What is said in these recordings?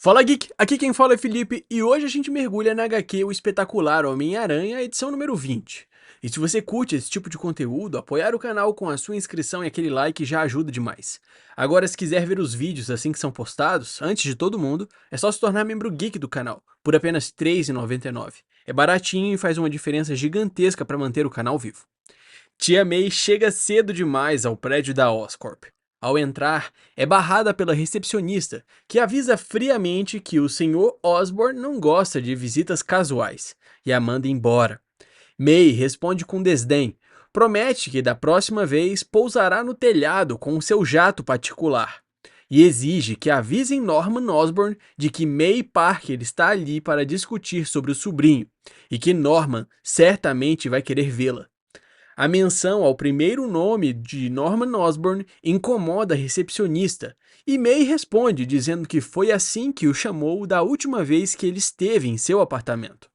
Fala Geek, aqui quem fala é Felipe e hoje a gente mergulha na HQ O Espetacular Homem-Aranha, edição número 20. E se você curte esse tipo de conteúdo, apoiar o canal com a sua inscrição e aquele like já ajuda demais. Agora, se quiser ver os vídeos assim que são postados, antes de todo mundo, é só se tornar membro Geek do canal, por apenas R$ 3,99. É baratinho e faz uma diferença gigantesca para manter o canal vivo. Tia May chega cedo demais ao prédio da Oscorp. Ao entrar, é barrada pela recepcionista, que avisa friamente que o Sr. Osborn não gosta de visitas casuais, e a manda embora. May responde com desdém, promete que da próxima vez pousará no telhado com o seu jato particular, e exige que avisem Norman Osborn de que May Parker está ali para discutir sobre o sobrinho, e que Norman certamente vai querer vê-la. A menção ao primeiro nome de Norman Osborn incomoda a recepcionista, e May responde dizendo que foi assim que o chamou da última vez que ele esteve em seu apartamento.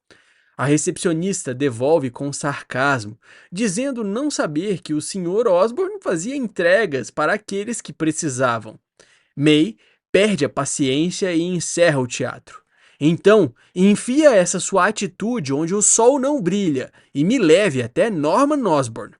A recepcionista devolve com sarcasmo, dizendo não saber que o Sr. Osborn fazia entregas para aqueles que precisavam. May perde a paciência e encerra o teatro. Então, enfia essa sua atitude onde o sol não brilha e me leve até Norman Osborn.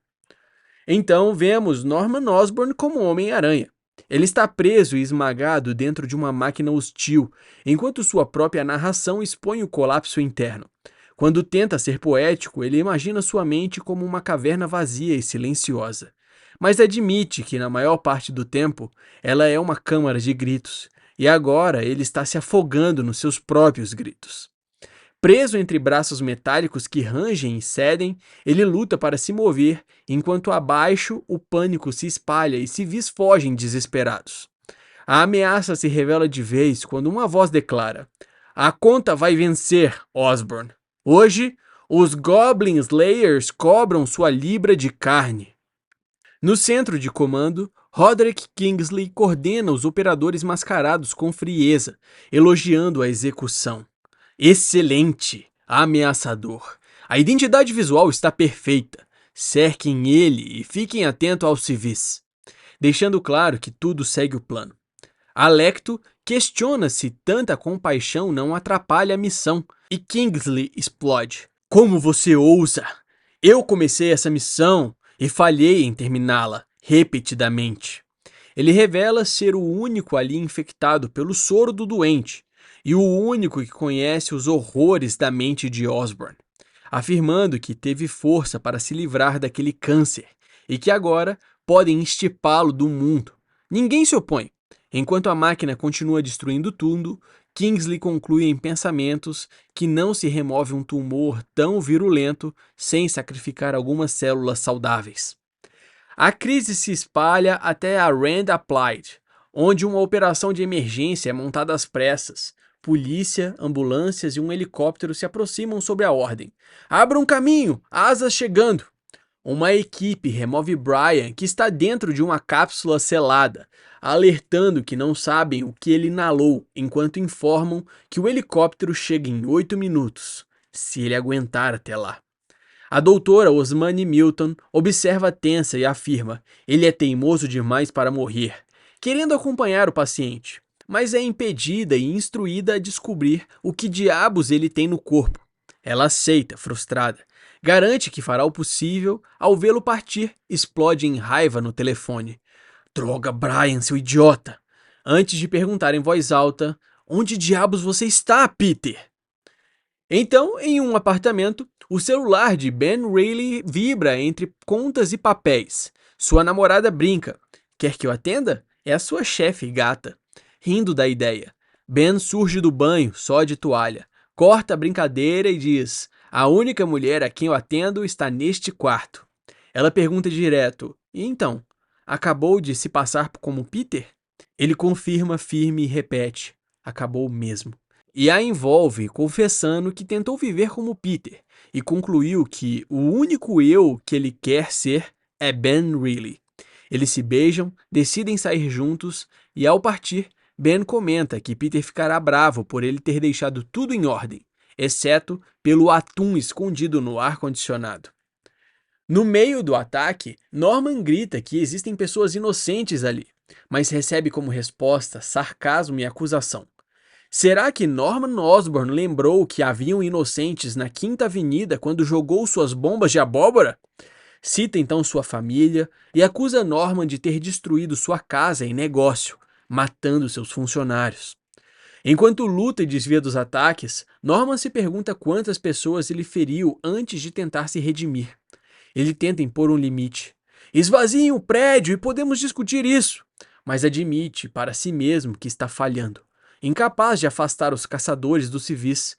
Então vemos Norman Osborn como Homem-Aranha. Ele está preso e esmagado dentro de uma máquina hostil, enquanto sua própria narração expõe o colapso interno. Quando tenta ser poético, ele imagina sua mente como uma caverna vazia e silenciosa. Mas admite que, na maior parte do tempo, ela é uma câmara de gritos, e agora ele está se afogando nos seus próprios gritos. Preso entre braços metálicos que rangem e cedem, ele luta para se mover, enquanto abaixo o pânico se espalha e civis fogem desesperados. A ameaça se revela de vez quando uma voz declara: "A conta vai vencer, Osborn. Hoje, os Goblin Slayers cobram sua libra de carne." No centro de comando, Roderick Kingsley coordena os operadores mascarados com frieza, elogiando a execução. Excelente, ameaçador. A identidade visual está perfeita. Cerquem ele e fiquem atentos aos civis. Deixando claro que tudo segue o plano. Alecto questiona se tanta compaixão não atrapalha a missão, e Kingsley explode. Como você ousa? Eu comecei essa missão e falhei em terminá-la, repetidamente. Ele revela ser o único ali infectado pelo soro do doente, e o único que conhece os horrores da mente de Osborn, afirmando que teve força para se livrar daquele câncer e que agora podem estipá-lo do mundo. Ninguém se opõe. Enquanto a máquina continua destruindo tudo, Kingsley conclui em pensamentos que não se remove um tumor tão virulento sem sacrificar algumas células saudáveis. A crise se espalha até a Rand Applied, onde uma operação de emergência é montada às pressas. Polícia, ambulâncias e um helicóptero se aproximam sob a ordem. Abram caminho! Asas chegando! Uma equipe remove Brian, que está dentro de uma cápsula selada, alertando que não sabem o que ele inalou, enquanto informam que o helicóptero chega em 8 minutos, se ele aguentar até lá. A doutora Osmani Milton observa tensa e afirma: ele é teimoso demais para morrer, querendo acompanhar o paciente, mas é impedida e instruída a descobrir o que diabos ele tem no corpo. Ela aceita, frustrada. Garante que fará o possível, ao vê-lo partir, explode em raiva no telefone. Droga, Brian, seu idiota! Antes de perguntar em voz alta: onde diabos você está, Peter? Então, em um apartamento, o celular de Ben Reilly vibra entre contas e papéis. Sua namorada brinca. Quer que eu atenda? É a sua chefe, gata. Rindo da ideia, Ben surge do banho, só de toalha, corta a brincadeira e diz: a única mulher a quem eu atendo está neste quarto. Ela pergunta direto: e então, acabou de se passar como Peter? Ele confirma firme e repete: acabou mesmo. E a envolve confessando que tentou viver como Peter e concluiu que o único eu que ele quer ser é Ben Reilly. Eles se beijam, decidem sair juntos e, ao partir, Ben comenta que Peter ficará bravo por ele ter deixado tudo em ordem, exceto pelo atum escondido no ar-condicionado. No meio do ataque, Norman grita que existem pessoas inocentes ali, mas recebe como resposta sarcasmo e acusação. Será que Norman Osborn lembrou que haviam inocentes na Quinta Avenida quando jogou suas bombas de abóbora? Cita então sua família e acusa Norman de ter destruído sua casa e negócio, matando seus funcionários. Enquanto luta e desvia dos ataques, Norman se pergunta quantas pessoas ele feriu antes de tentar se redimir. Ele tenta impor um limite. Esvaziem o prédio e podemos discutir isso, mas admite para si mesmo que está falhando, incapaz de afastar os caçadores dos civis,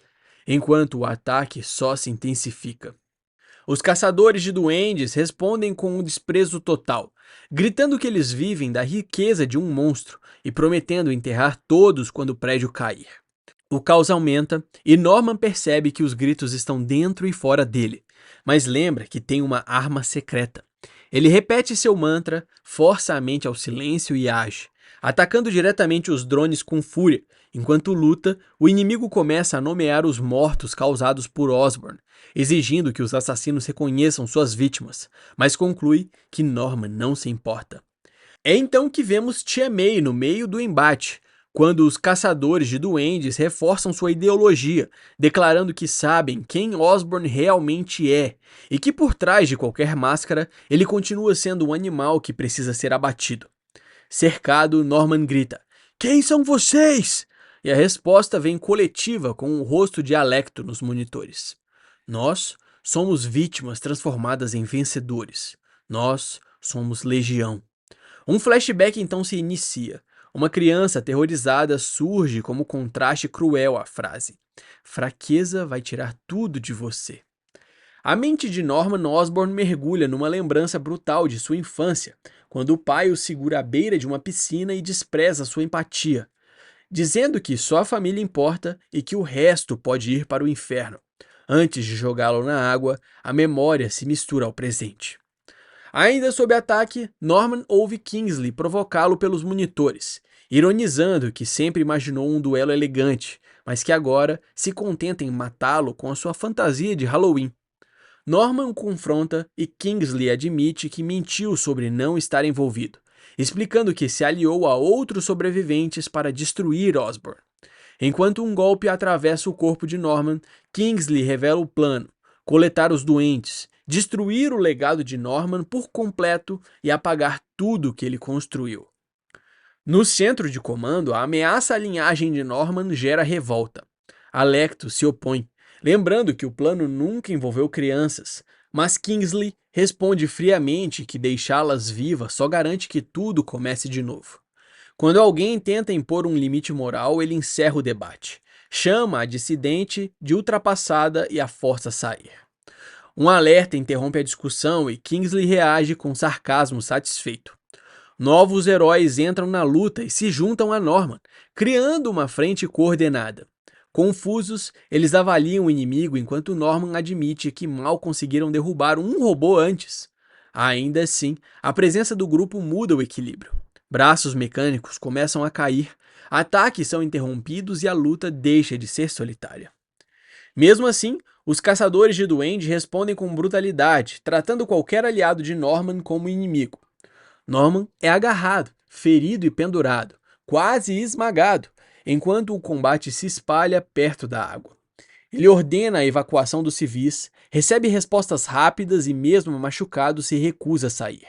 enquanto o ataque só se intensifica. Os caçadores de duendes respondem com um desprezo total, gritando que eles vivem da riqueza de um monstro e prometendo enterrar todos quando o prédio cair. O caos aumenta e Norman percebe que os gritos estão dentro e fora dele, mas lembra que tem uma arma secreta. Ele repete seu mantra, força a mente ao silêncio e age, atacando diretamente os drones com fúria. Enquanto luta, o inimigo começa a nomear os mortos causados por Osborn, exigindo que os assassinos reconheçam suas vítimas, mas conclui que Norman não se importa. É então que vemos Tia May no meio do embate, quando os caçadores de duendes reforçam sua ideologia, declarando que sabem quem Osborn realmente é, e que por trás de qualquer máscara, ele continua sendo um animal que precisa ser abatido. Cercado, Norman grita: "Quem são vocês?" E a resposta vem coletiva com o rosto de Alecto nos monitores. Nós somos vítimas transformadas em vencedores. Nós somos legião. Um flashback então se inicia. Uma criança aterrorizada surge como contraste cruel à frase: "Fraqueza vai tirar tudo de você." A mente de Norman Osborn mergulha numa lembrança brutal de sua infância, quando o pai o segura à beira de uma piscina e despreza sua empatia, dizendo que só a família importa e que o resto pode ir para o inferno. Antes de jogá-lo na água, a memória se mistura ao presente. Ainda sob ataque, Norman ouve Kingsley provocá-lo pelos monitores, ironizando que sempre imaginou um duelo elegante, mas que agora se contenta em matá-lo com a sua fantasia de Halloween. Norman o confronta e Kingsley admite que mentiu sobre não estar envolvido, explicando que se aliou a outros sobreviventes para destruir Osborn. Enquanto um golpe atravessa o corpo de Norman, Kingsley revela o plano: coletar os doentes, destruir o legado de Norman por completo e apagar tudo que ele construiu. No centro de comando, a ameaça à linhagem de Norman gera revolta. Alecto se opõe, lembrando que o plano nunca envolveu crianças, mas Kingsley responde friamente que deixá-las vivas só garante que tudo comece de novo. Quando alguém tenta impor um limite moral, ele encerra o debate, chama a dissidente de ultrapassada e a força a sair. Um alerta interrompe a discussão e Kingsley reage com sarcasmo satisfeito. Novos heróis entram na luta e se juntam a Norman, criando uma frente coordenada. Confusos, eles avaliam o inimigo enquanto Norman admite que mal conseguiram derrubar um robô antes. Ainda assim, a presença do grupo muda o equilíbrio. Braços mecânicos começam a cair, ataques são interrompidos e a luta deixa de ser solitária. Mesmo assim, os caçadores de duende respondem com brutalidade, tratando qualquer aliado de Norman como inimigo. Norman é agarrado, ferido e pendurado, quase esmagado, enquanto o combate se espalha perto da água. Ele ordena a evacuação dos civis, recebe respostas rápidas e, mesmo machucado, se recusa a sair.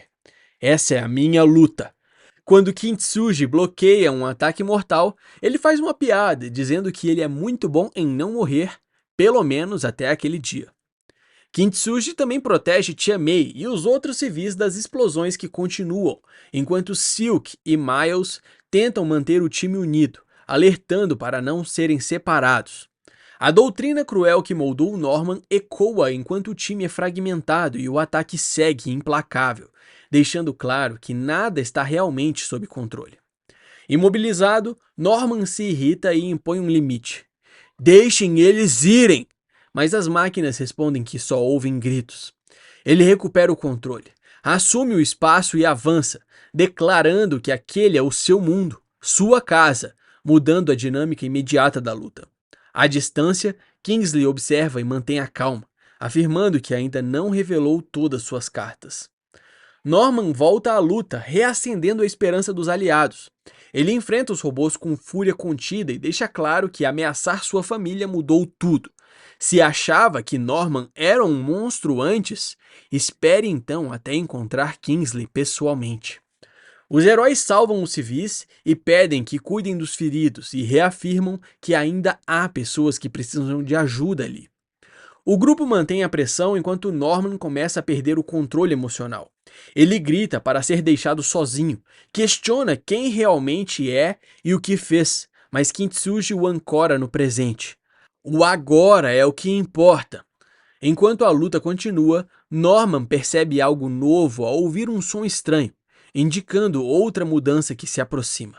"Essa é a minha luta." Quando Kintsugi bloqueia um ataque mortal, ele faz uma piada, dizendo que ele é muito bom em não morrer, pelo menos até aquele dia. Kintsugi também protege Tia May e os outros civis das explosões que continuam, enquanto Silk e Miles tentam manter o time unido, alertando para não serem separados. A doutrina cruel que moldou Norman ecoa enquanto o time é fragmentado e o ataque segue implacável, deixando claro que nada está realmente sob controle. Imobilizado, Norman se irrita e impõe um limite: "Deixem eles irem!" Mas as máquinas respondem que só ouvem gritos. Ele recupera o controle, assume o espaço e avança, declarando que aquele é o seu mundo, sua casa, mudando a dinâmica imediata da luta. À distância, Kingsley observa e mantém a calma, afirmando que ainda não revelou todas suas cartas. Norman volta à luta, reacendendo a esperança dos aliados. Ele enfrenta os robôs com fúria contida e deixa claro que ameaçar sua família mudou tudo. Se achava que Norman era um monstro antes, espere então até encontrar Kingsley pessoalmente. Os heróis salvam os civis e pedem que cuidem dos feridos e reafirmam que ainda há pessoas que precisam de ajuda ali. O grupo mantém a pressão enquanto Norman começa a perder o controle emocional. Ele grita para ser deixado sozinho, questiona quem realmente é e o que fez, mas Kintsugi o ancora no presente. O agora é o que importa. Enquanto a luta continua, Norman percebe algo novo ao ouvir um som estranho, indicando outra mudança que se aproxima.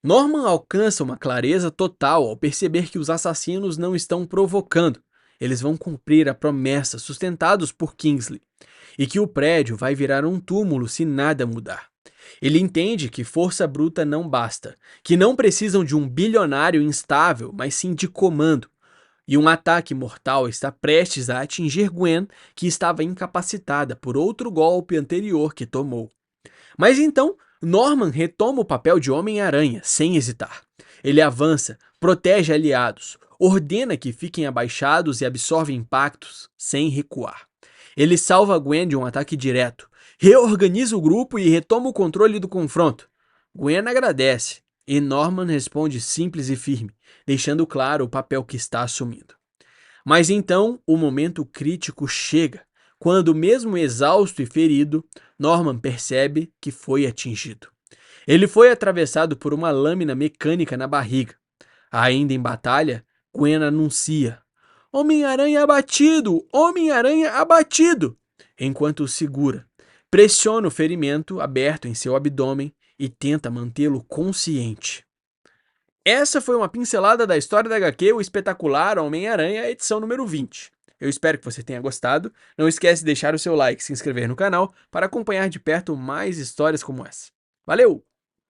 Norman alcança uma clareza total ao perceber que os assassinos não estão provocando. Eles vão cumprir a promessa sustentados por Kingsley, e que o prédio vai virar um túmulo se nada mudar. Ele entende que força bruta não basta, que não precisam de um bilionário instável, mas sim de comando. E um ataque mortal está prestes a atingir Gwen, que estava incapacitada por outro golpe anterior que tomou. Mas então, Norman retoma o papel de Homem-Aranha, sem hesitar. Ele avança, protege aliados, ordena que fiquem abaixados e absorve impactos, sem recuar. Ele salva Gwen de um ataque direto, reorganiza o grupo e retoma o controle do confronto. Gwen agradece, e Norman responde simples e firme, deixando claro o papel que está assumindo. Mas então, o momento crítico chega, quando, mesmo exausto e ferido, Norman percebe que foi atingido. Ele foi atravessado por uma lâmina mecânica na barriga. Ainda em batalha, Gwen anuncia: Homem-Aranha abatido! Homem-Aranha abatido! Enquanto o segura, pressiona o ferimento aberto em seu abdômen e tenta mantê-lo consciente. Essa foi uma pincelada da história da HQ O Espetacular Homem-Aranha, edição número 20. Eu espero que você tenha gostado. Não esquece de deixar o seu like e se inscrever no canal para acompanhar de perto mais histórias como essa. Valeu!